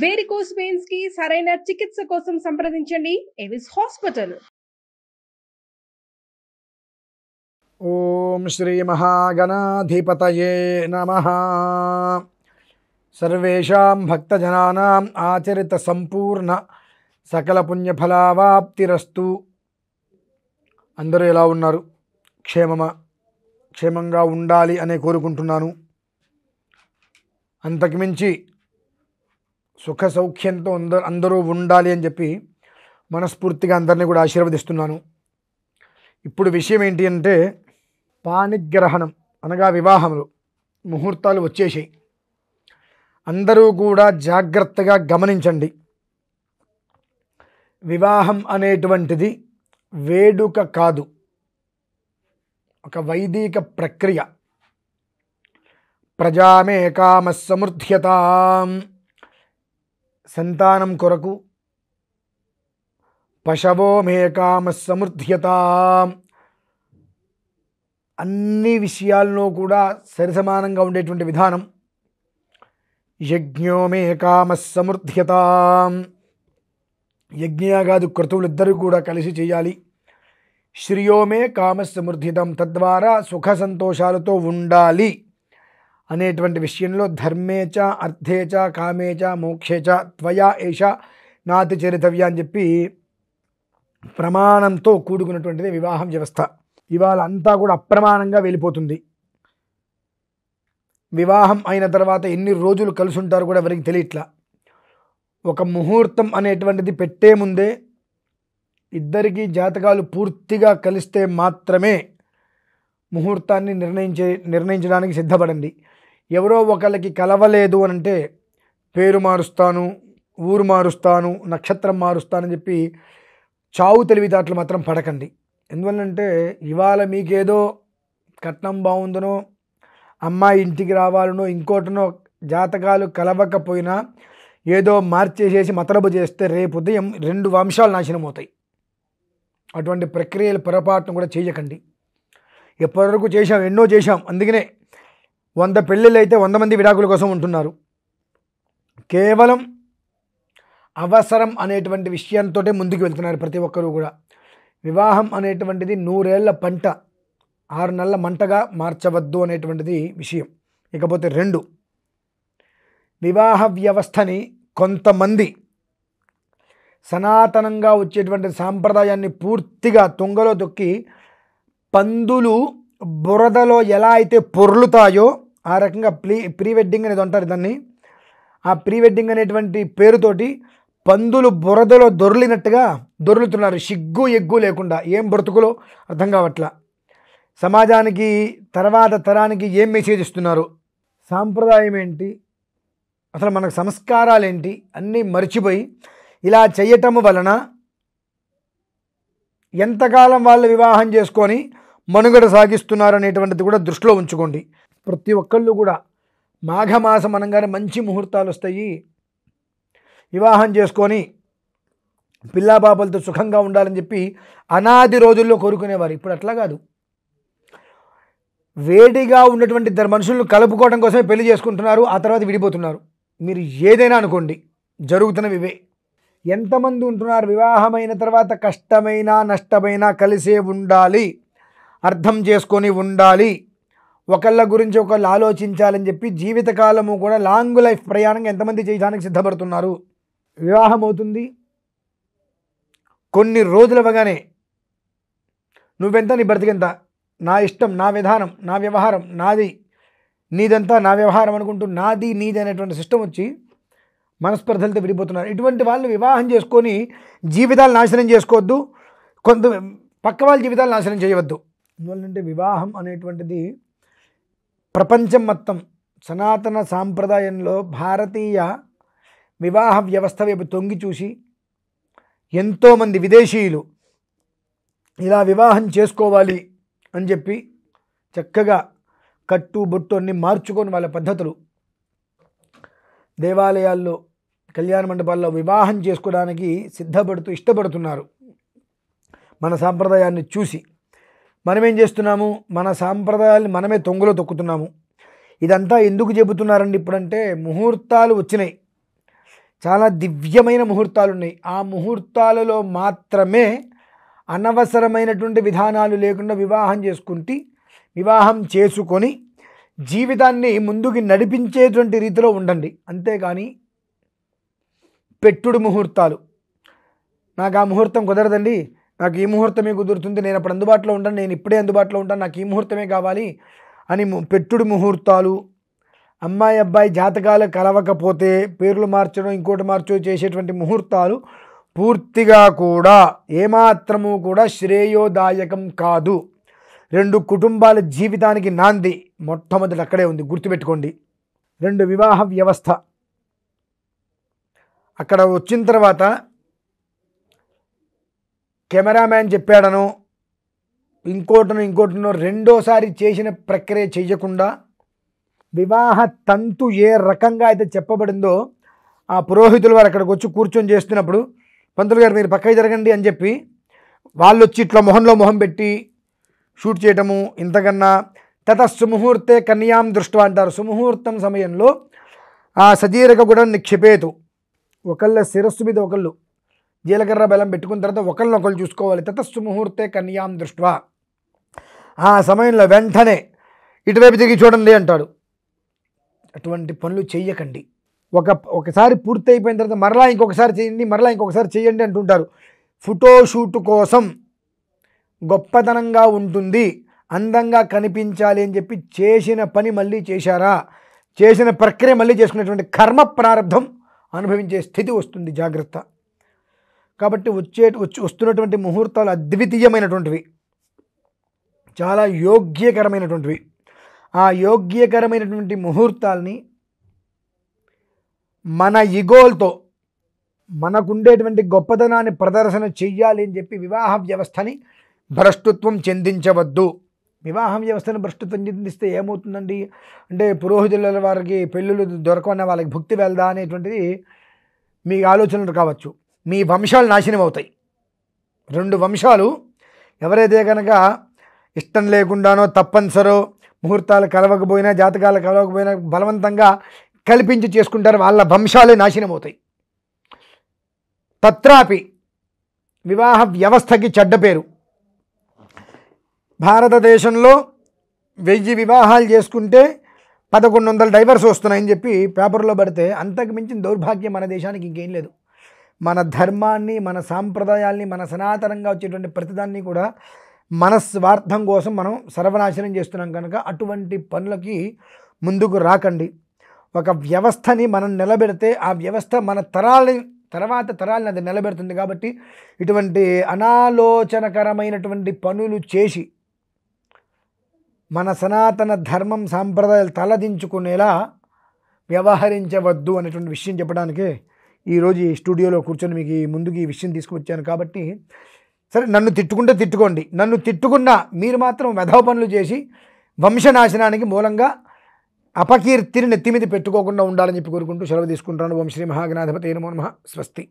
Varicose veins కి సరైన చికిత్స కోసం సంప్రదించండి ఎవిస్ హాస్పిటల్. ఓం శ్రీ మహాగణాధిపతయే నమః. సర్వేషాం భక్తజనానాం ఆచరిత సంపూర్ణ సకల పుణ్యఫలావాప్తిరస్తు. అందరూ ఎలా ఉన్నారు? క్షేమంగా ఉండాలి అనే కోరుకుంటున్నాను. అంతకుమించి సుఖ సౌఖ్యంతో అందరూ ఉండాలి అని చెప్పి మనస్ఫూర్తిగా అందరినీ కూడా ఆశీర్వదిస్తున్నాను. ఇప్పుడు విషయం ఏంటి అంటే, పాణిగ్రహణం అనగా వివాహములు ముహూర్తాలు వచ్చేసాయి. అందరూ కూడా జాగ్రత్తగా గమనించండి. వివాహం అనేటువంటిది వేడుక కాదు, ఒక వైదిక ప్రక్రియ. ప్రజామే కామ సమృద్ధ్యతాం, సంతానం కొరకు పశవో మే కామ సమృద్ధ్యతాం. అన్ని విషయాల్లో కూడా సరిసమానంగా ఉండేటువంటి విధానం. యజ్ఞో మే కామ సమృద్ధ్యతాం, యజ్ఞయాగాది క్రతువులు ఇద్దరు కూడా కలిసి చేయాలి. శ్రియో మే కామ సమృద్ధితం, తద్వారా సుఖ సంతోషాలతో ఉండాలి అనేటువంటి విషయంలో ధర్మేచ అర్థేచ కామేచ మోక్షేచ త్వయా ఏష నాతి చరితవ్య అని చెప్పి ప్రమాణంతో కూడుకున్నటువంటిది వివాహం వ్యవస్థ. ఇవాళ అంతా కూడా అప్రమాణంగా వెళ్ళిపోతుంది. వివాహం అయిన తర్వాత ఎన్ని రోజులు కలిసి ఉంటారు కూడా ఎవరికి తెలియట్లా. ఒక ముహూర్తం అనేటువంటిది పెట్టే ముందే ఇద్దరికి జాతకాలు పూర్తిగా కలిస్తే మాత్రమే ముహూర్తాన్ని నిర్ణయించడానికి సిద్ధపడండి. ఎవరో ఒకళ్ళకి కలవలేదు అని అంటే పేరు మారుస్తాను, ఊరు మారుస్తాను, నక్షత్రం మారుస్తానని చెప్పి చావు తెలివితేటలు మాత్రం పడకండి. ఎందువల్లంటే ఇవాళ మీకేదో కట్నం బాగుందనో, అమ్మాయి ఇంటికి రావాలనో, ఇంకోటనో జాతకాలు కలవకపోయినా ఏదో మార్చేసేసి మతలబు చేస్తే రేపు ఉదయం 2 వంశాలు నాశనం అవుతాయి. అటువంటి ప్రక్రియలు పొరపాటును కూడా చేయకండి. ఎప్పటివరకు చేశాం, ఎన్నో చేశాం. అందుకనే 100 పెళ్ళిళ్ళు అయితే 100 మంది విడాకుల కోసం ఉంటున్నారు. కేవలం అవసరం అనేటువంటి విషయంతో ముందుకు వెళ్తున్నారు ప్రతి ఒక్కరూ కూడా. వివాహం అనేటువంటిది 100 ఏళ్ల పంట, 6 నెలల మంటగా మార్చవద్దు అనేటువంటిది విషయం. ఇకపోతే 2, వివాహ వ్యవస్థని కొంతమంది సనాతనంగా వచ్చేటువంటి సాంప్రదాయాన్ని పూర్తిగా తుంగలో తొక్కి పందులు బురదలో ఎలా అయితే పొర్లుతాయో ఆ రకంగా ప్రీ వెడ్డింగ్ అనేది అంటారు దాన్ని. ఆ ప్రీ వెడ్డింగ్ అనేటువంటి పేరుతోటి పందులు బురదలో దొర్లినట్టుగా దొర్లుతున్నారు, సిగ్గు ఎగ్గు లేకుండా. ఏం బ్రతుకులో అర్థం కావట్లా. సమాజానికి తర్వాత తరానికి ఏం మెసేజ్ ఇస్తున్నారు, సాంప్రదాయం ఏంటి, అసలు మనకు సంస్కారాలు ఏంటి అన్నీ మర్చిపోయి ఇలా చేయటం వలన ఎంతకాలం వాళ్ళు వివాహం చేసుకొని మనుగడ సాగిస్తున్నారు అనేటువంటిది కూడా దృష్టిలో ఉంచుకోండి. ప్రతి ఒక్కళ్ళు కూడా మాఘమాసం అనగానే మంచి ముహూర్తాలు వస్తాయి, వివాహం చేసుకొని పిల్లాపాపలతో సుఖంగా ఉండాలని చెప్పి అనాది రోజుల్లో కోరుకునేవారు. ఇప్పుడు అట్లా కాదు. వేడిగా ఉన్నటువంటి 2 మనుషులను కలుపుకోవడం కోసమే పెళ్లి చేసుకుంటున్నారు, ఆ తర్వాత విడిపోతున్నారు. మీరు ఏదైనా అనుకోండి, జరుగుతున్నవి ఇవే. ఎంతమంది ఉంటున్నారు వివాహమైన తర్వాత కష్టమైన నష్టమైనా కలిసే ఉండాలి, అర్థం చేసుకొని ఉండాలి, ఒకళ్ళ గురించి ఒకళ్ళు ఆలోచించాలని చెప్పి జీవితకాలము కూడా లాంగ్ లైఫ్ ప్రయాణంగా ఎంతమంది చేయడానికి సిద్ధపడుతున్నారు. వివాహం అవుతుంది, కొన్ని రోజులు అవ్వగానే నువ్వెంత, నీ బ్రతికెంత, నా ఇష్టం, నా విధానం, నా వ్యవహారం, నాది నీదంతా నా వ్యవహారం అనుకుంటూ నాది నీది అనేటువంటి సిస్టమ్ వచ్చి మనస్పర్ధలతో విడిపోతున్నారు. ఇటువంటి వాళ్ళు వివాహం చేసుకొని జీవితాలు నాశనం చేసుకోవద్దు, కొంత పక్క వాళ్ళ జీవితాలు నాశనం చేయవద్దు. ఎందువల్లంటే వివాహం అనేటువంటిది ప్రపంచం మొత్తం సనాతన సాంప్రదాయంలో భారతీయ వివాహ వ్యవస్థ వైపు తొంగి చూసి ఎంతోమంది విదేశీయులు ఇలా వివాహం చేసుకోవాలి అని చెప్పి చక్కగా కట్టు బొట్టు అన్ని మార్చుకొని వాళ్ళ పద్ధతులు దేవాలయాల్లో కళ్యాణ మండపాల్లో వివాహం చేసుకోవడానికి ఇష్టపడుతున్నారు. మన సాంప్రదాయాన్ని చూసి మనమేం చేస్తున్నాము, మన సాంప్రదాయాన్ని మనమే తొంగలో తొక్కుతున్నాము. ఇదంతా ఎందుకు చెబుతున్నారండి ఇప్పుడంటే, ముహూర్తాలు వచ్చినాయి. చాలా దివ్యమైన ముహూర్తాలు ఉన్నాయి. ఆ ముహూర్తాలలో మాత్రమే అనవసరమైనటువంటి విధానాలు లేకుండా వివాహం చేసుకొని జీవితాన్ని ముందుకు నడిపించేటువంటి రీతిలో ఉండండి. అంతేకాని పెట్టుడు ముహూర్తాలు, నాకు ఆ ముహూర్తం కుదరదండి, నాకు ఈ ముహూర్తమే కుదురుతుంది, నేను అప్పుడు అందుబాటులో ఉంటాను, నేను ఇప్పుడే అందుబాటులో ఉంటాను, నాకు ఈ ముహూర్తమే కావాలి అని పెట్టుడు ముహూర్తాలు, అమ్మాయి అబ్బాయి జాతకాలు కలవకపోతే పేర్లు మార్చడం ఇంకోటి మార్చడం చేసేటువంటి ముహూర్తాలు పూర్తిగా కూడా ఏమాత్రము కూడా శ్రేయోదాయకం కాదు. 2 కుటుంబాల జీవితానికి నాంది మొట్టమొదటి అక్కడే ఉంది, గుర్తుపెట్టుకోండి. 2 వివాహ వ్యవస్థ అక్కడ వచ్చిన తర్వాత కెమెరామ్యాన్ చెప్పాడనో ఇంకోటనో రెండోసారి చేసిన ప్రక్రియ చేయకుండా వివాహ తంతు ఏ రకంగా అయితే చెప్పబడిందో ఆ పురోహితులు వారు అక్కడికి వచ్చి కూర్చొని చేస్తున్నప్పుడు పంతులు గారు మీరు పక్కకి జరగండి అని చెప్పి వాళ్ళు వచ్చి ఇట్లా మొహంలో మొహం పెట్టి షూట్ చేయటము. ఇంతకన్నా తతస్సు ముహూర్తే కన్యాం దృష్ట్వా అంటారు. సుముహూర్తం సమయంలో ఆ సజీరక కూడా నిక్షిపేతు, ఒకళ్ళ శిరస్సు మీద ఒకళ్ళు జీలకర్ర బెల్లం పెట్టుకున్న తర్వాత ఒకళ్ళనొకళ్ళు చూసుకోవాలి. తతస్సు ముహూర్తే కన్యాం దృష్ట్వా, ఆ సమయంలో వెంటనే ఇటువైపు తిరిగి చూడండి అంటాడు. అటువంటి పనులు చెయ్యకండి. ఒకసారి పూర్తి అయిపోయిన తర్వాత మరలా ఇంకొకసారి చేయండి అంటుంటారు. ఫోటోషూట్ కోసం గొప్పతనంగా ఉంటుంది, అందంగా కనిపించాలి అని చెప్పి చేసిన పని మళ్ళీ చేశారా, చేసిన ప్రక్రియ మళ్ళీ చేసుకునేటువంటి కర్మ ప్రారంభం అనుభవించే స్థితి వస్తుంది. జాగ్రత్త. కాబట్టి వస్తున్నటువంటి ముహూర్తాలు అద్వితీయమైనటువంటివి, చాలా యోగ్యకరమైనటువంటివి. ఆ యోగ్యకరమైనటువంటి ముహూర్తాలని మన ఇగోల్తో మనకుండేటువంటి గొప్పతనాన్ని ప్రదర్శన చెయ్యాలి అని చెప్పి వివాహ వ్యవస్థని భ్రష్టత్వం చెందించవద్దు. వివాహం వ్యవస్థను భ్రష్టత్వం చెందిస్తే ఏమవుతుందండి అంటే పురోహితుల వారికి పెళ్ళిళ్ళు దొరకవన్న వాళ్ళకి భుక్తి వెళ్దా అనేటువంటిది మీ ఆలోచనలు కావచ్చు. మీ వంశాలు నాశనం అవుతాయి. 2 వంశాలు ఎవరైతే కనుక ఇష్టం లేకుండానో తప్పనిసరో ముహూర్తాలు కలవకపోయినా జాతకాలు కలవకపోయినా బలవంతంగా కల్పించి చేసుకుంటారు, వాళ్ళ వంశాలే నాశనం అవుతాయి. తత్రాపి వివాహ వ్యవస్థకి చెడ్డ పేరు. భారతదేశంలో 1000 వివాహాలు చేసుకుంటే 1100 డైవర్స్ వస్తున్నాయని చెప్పి పేపర్లో పడితే అంతకు మించిన దౌర్భాగ్యం మన దేశానికి ఇంకేం లేదు. మన ధర్మాన్ని, మన సాంప్రదాయాల్ని, మన సనాతనంగా వచ్చేటువంటి ప్రతిదాన్ని కూడా మన స్వార్థం కోసం మనం సర్వనాశనం చేస్తున్నాం కనుక అటువంటి పనులకి ముందుకు రాకండి. ఒక వ్యవస్థని మనం నిలబెడితే ఆ వ్యవస్థ మన తర్వాత తరాలని అది నిలబెడుతుంది. కాబట్టి ఇటువంటి అనాలోచనకరమైనటువంటి పనులు చేసి మన సనాతన ధర్మం సాంప్రదాయాలు తలదించుకునేలా వ్యవహరించవద్దు అనేటువంటి విషయం చెప్పడానికే ఈరోజు ఈ స్టూడియోలో కూర్చొని మీకు ముందుకు ఈ విషయం తీసుకువచ్చాను. కాబట్టి సరే, నన్ను తిట్టుకుంటే తిట్టుకోండి, నన్ను తిట్టుకున్నా మీరు మాత్రం వెధవ పనులు చేసి వంశనాశనానికి మూలంగా అపకీర్తిని నెత్తిమీద పెట్టుకోకుండా ఉండాలని చెప్పి కోరుకుంటూ సెలవు తీసుకుంటాను. ఓం శ్రీ మహాగణాధిపతయే నమో నమః. స్వస్తి.